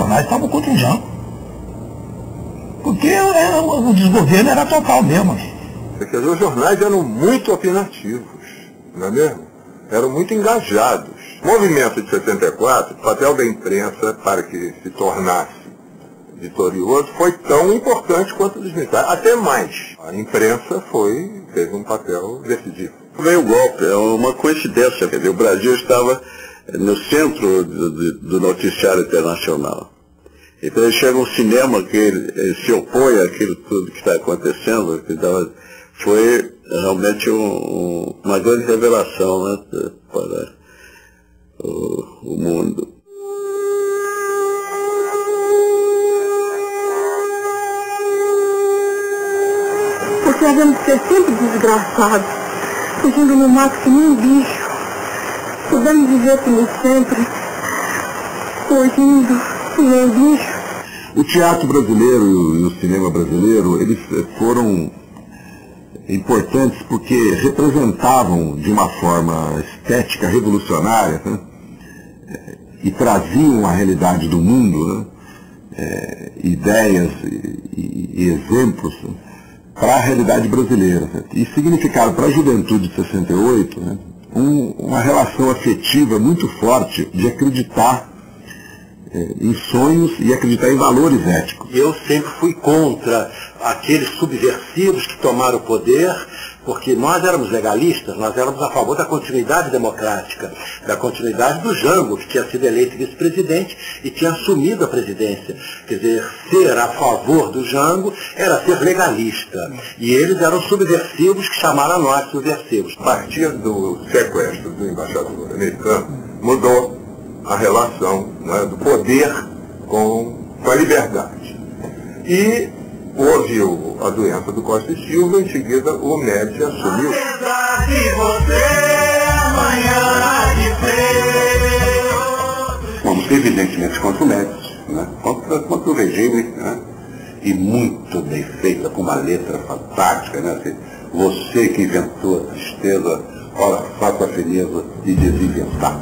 jornais estavam contra o Jango. Porque o desgoverno era total mesmo. Quer dizer, os jornais eram muito opinativos, não é mesmo? Eram muito engajados. O movimento de 64, o papel da imprensa para que se tornasse vitorioso foi tão importante quanto o dos militares, até mais. A imprensa teve um papel decisivo. Veio o golpe, é uma coincidência, quer dizer, o Brasil estava no centro do noticiário internacional. Então chega um cinema que ele se opõe àquilo tudo que está acontecendo, foi realmente uma grande revelação, né, para o mundo. Porque havemos de ser sempre desgraçados, fugindo no mato que nem um bicho. Podemos viver como sempre, fugindo que nem um bicho. O teatro brasileiro e o cinema brasileiro, eles foram importantes porque representavam de uma forma estética revolucionária, né? E traziam a realidade do mundo, né? Ideias e exemplos, né? Para a realidade brasileira. Né? E significaram para a juventude de 68, né? Uma relação afetiva muito forte de acreditar em sonhos e acreditar em valores éticos. Eu sempre fui contra aqueles subversivos que tomaram o poder, porque nós éramos legalistas, nós éramos a favor da continuidade democrática, da continuidade do Jango, que tinha sido eleito vice-presidente e tinha assumido a presidência. Quer dizer, ser a favor do Jango era ser legalista. E eles eram subversivos que chamaram a nós subversivos. A partir do sequestro do embaixador americano, mudou a relação, né, do poder com a liberdade. E houve a doença do Costa e Silva, em seguida o Médici assumiu. Vamos evidentemente contra o Médici, né, contra o regime, né, e muito bem feita, com uma letra fantástica, né, assim, você que inventou a tristeza, ora faça a fineza de desinventar.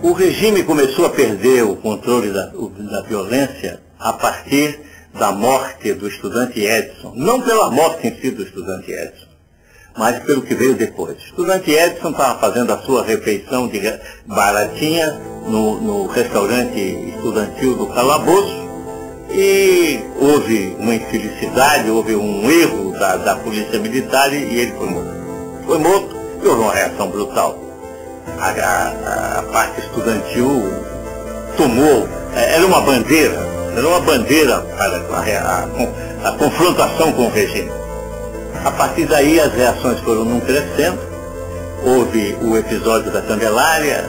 O regime começou a perder o controle da violência a partir da morte do estudante Edson. Não pela morte em si do estudante Edson, mas pelo que veio depois. O estudante Edson estava fazendo a sua refeição baratinha no restaurante estudantil do Calabouço e houve uma infelicidade, houve um erro da polícia militar e ele foi morto. Foi morto e houve uma reação brutal. A parte estudantil tomou, era uma bandeira para a confrontação com o regime. A partir daí as reações foram num crescendo, houve o episódio da Candelária,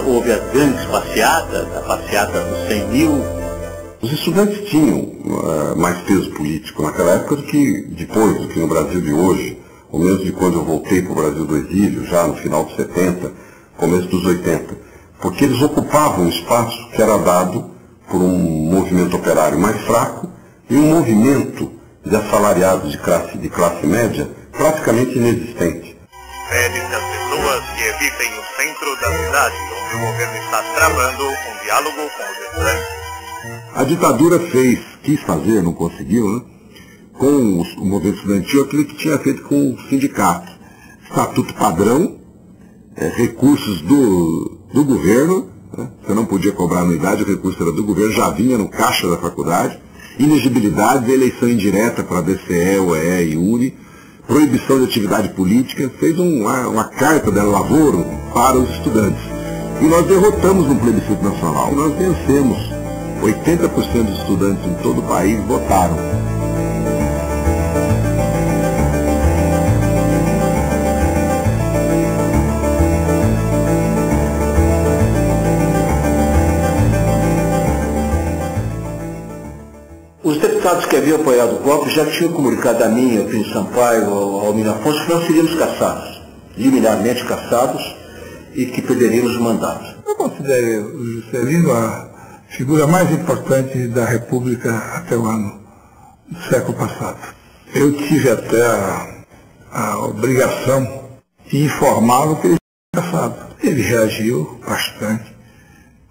houve as grandes passeatas, a passeata dos 100 mil. Os estudantes tinham mais peso político naquela época do que depois, do que no Brasil de hoje, ou mesmo de quando eu voltei para o Brasil do exílio, já no final dos 70, começo dos 80, porque eles ocupavam um espaço que era dado por um movimento operário mais fraco e um movimento de assalariados de classe média praticamente inexistente. Pede-se às pessoas que evitem o centro da cidade, onde o governo está tramando um diálogo com os estudantes. A ditadura quis fazer, não conseguiu, né, com o movimento estudantil aquilo que tinha feito com o sindicato. Estatuto padrão, recursos do governo, né? Você não podia cobrar anuidade, o recurso era do governo, já vinha no caixa da faculdade, inegibilidade, eleição indireta para DCE, OE e UNE, proibição de atividade política, fez uma carta da Lavoro para os estudantes. E nós derrotamos no plebiscito nacional, nós vencemos 80% dos estudantes em todo o país votaram. Os deputados que haviam apoiado o golpe já tinham comunicado a mim, ao Pino Sampaio, ao Almir Afonso, que nós seríamos caçados, liminarmente caçados, e que perderíamos o mandato. Eu considero o Juscelino a figura mais importante da República até o ano do século passado. Eu tive até a obrigação de informá-lo que ele tinha caçado. Ele reagiu bastante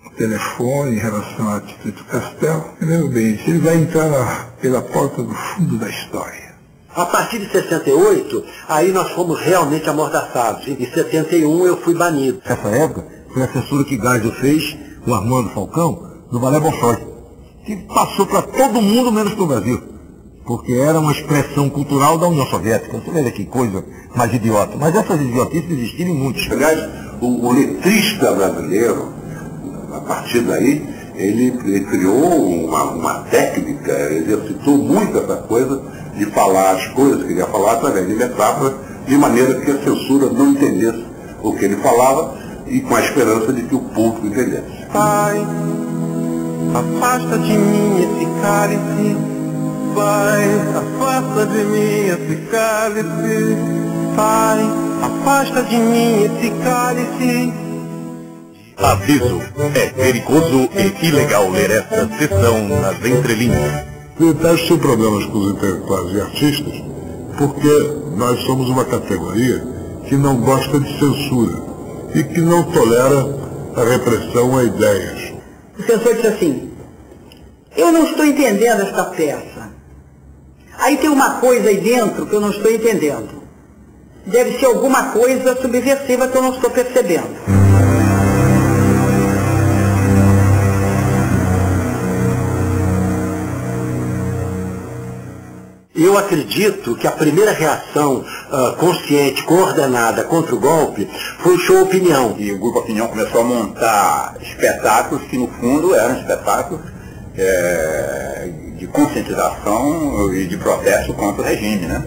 no telefone em relação à atitude do Castelo. Eu lembro bem, ele vai entrar pela porta do fundo da história. A partir de 68, aí nós fomos realmente amordaçados. Em 71 eu fui banido. Nessa época, foi a censura que Geisel fez, o Armando Falcão, no Balé Bolshoi, que passou para todo mundo menos para o Brasil, porque era uma expressão cultural da União Soviética. Você vê que coisa mais idiota. Mas essas idiotices existiram em muitos. Aliás, o letrista brasileiro, a partir daí, ele criou uma técnica, exercitou muito essa coisa de falar as coisas que ele ia falar através de metáforas, de maneira que a censura não entendesse o que ele falava e com a esperança de que o público entendesse. Pai, afasta de mim esse cálice. Pai, afasta de mim esse cálice. Pai, afasta de mim esse cálice. Aviso: é perigoso e ilegal ler esta sessão nas entrelinhas. Os militares têm problemas com os intelectuais e artistas porque nós somos uma categoria que não gosta de censura e que não tolera a repressão a ideias. O censor disse assim: eu não estou entendendo esta peça. Aí tem uma coisa aí dentro que eu não estou entendendo. Deve ser alguma coisa subversiva que eu não estou percebendo. Eu acredito que a primeira reação consciente, coordenada contra o golpe foi o Show Opinião. E o Grupo Opinião começou a montar espetáculos que, no fundo, eram espetáculos de conscientização e de protesto contra o regime, né?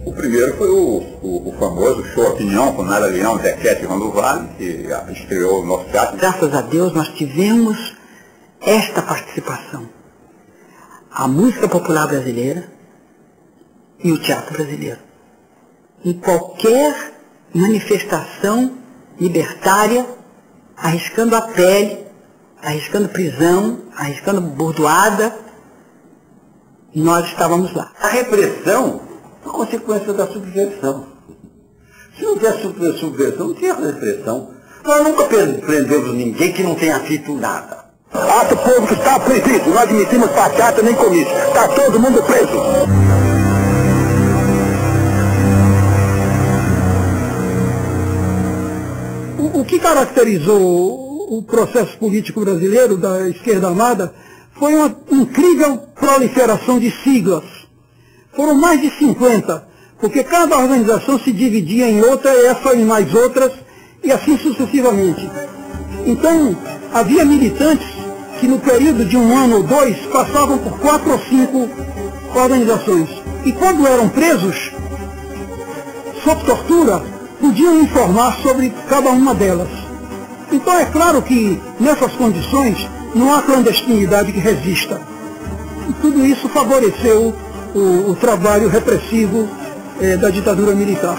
O primeiro foi o famoso Show Opinião, com Nara Leão, Zequete e Rondo Vale, que estreou o nosso teatro. Graças a Deus nós tivemos esta participação. A música popular brasileira e o teatro brasileiro. Em qualquer manifestação libertária, arriscando a pele, arriscando prisão, arriscando bordoada, nós estávamos lá. A repressão é consequência da subversão. Se não tivesse subversão, não tinha repressão. Nós nunca prendemos ninguém que não tenha feito nada. Ato povo que está presídio, não admitimos passeata nem comício. Está todo mundo preso. O que caracterizou o processo político brasileiro da esquerda armada foi uma incrível proliferação de siglas. Foram mais de 50, porque cada organização se dividia em outra, essa e mais outras, e assim sucessivamente. Então, havia militantes que no período de um ano ou dois passavam por 4 ou 5 organizações. E quando eram presos, sob tortura, podiam informar sobre cada uma delas. Então é claro que nessas condições não há clandestinidade que resista. E tudo isso favoreceu o trabalho repressivo da ditadura militar.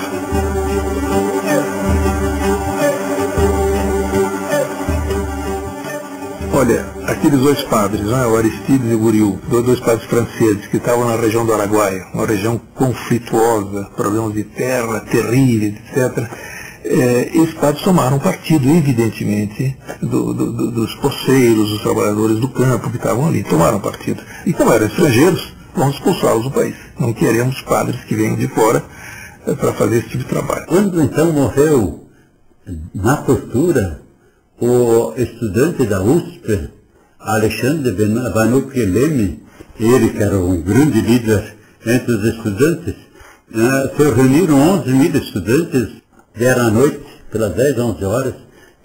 Olha, aqueles dois padres, né, o Aristides e o Guriu, dois padres franceses que estavam na região do Araguaia, uma região conflituosa, problemas de terra terríveis, etc. Esses padres tomaram partido, evidentemente, dos poceiros, dos trabalhadores do campo que estavam ali, tomaram partido. E como eram estrangeiros, vamos expulsá-los do país. Não queremos padres que venham de fora para fazer esse tipo de trabalho. Quando então morreu na tortura o estudante da USP, Alexandre Vanucci Leme, ele que era um grande líder entre os estudantes, se reuniram 11 mil estudantes, deram à noite, pelas 10, 11 horas,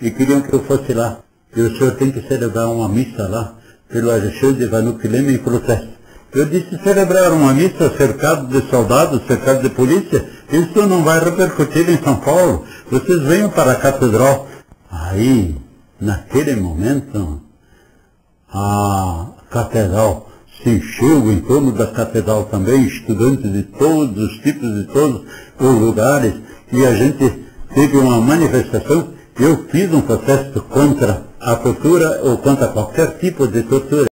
e queriam que eu fosse lá. E o senhor tem que celebrar uma missa lá, pelo Alexandre Vanucchi Leme em protesto. Eu disse, celebrar uma missa cercado de soldados, cercado de polícia, isso não vai repercutir em São Paulo. Vocês venham para a catedral. Aí, naquele momento, a catedral se encheu, em torno da catedral também, estudantes de todos os tipos, de todos os lugares, e a gente teve uma manifestação. Eu fiz um protesto contra a tortura ou contra qualquer tipo de tortura.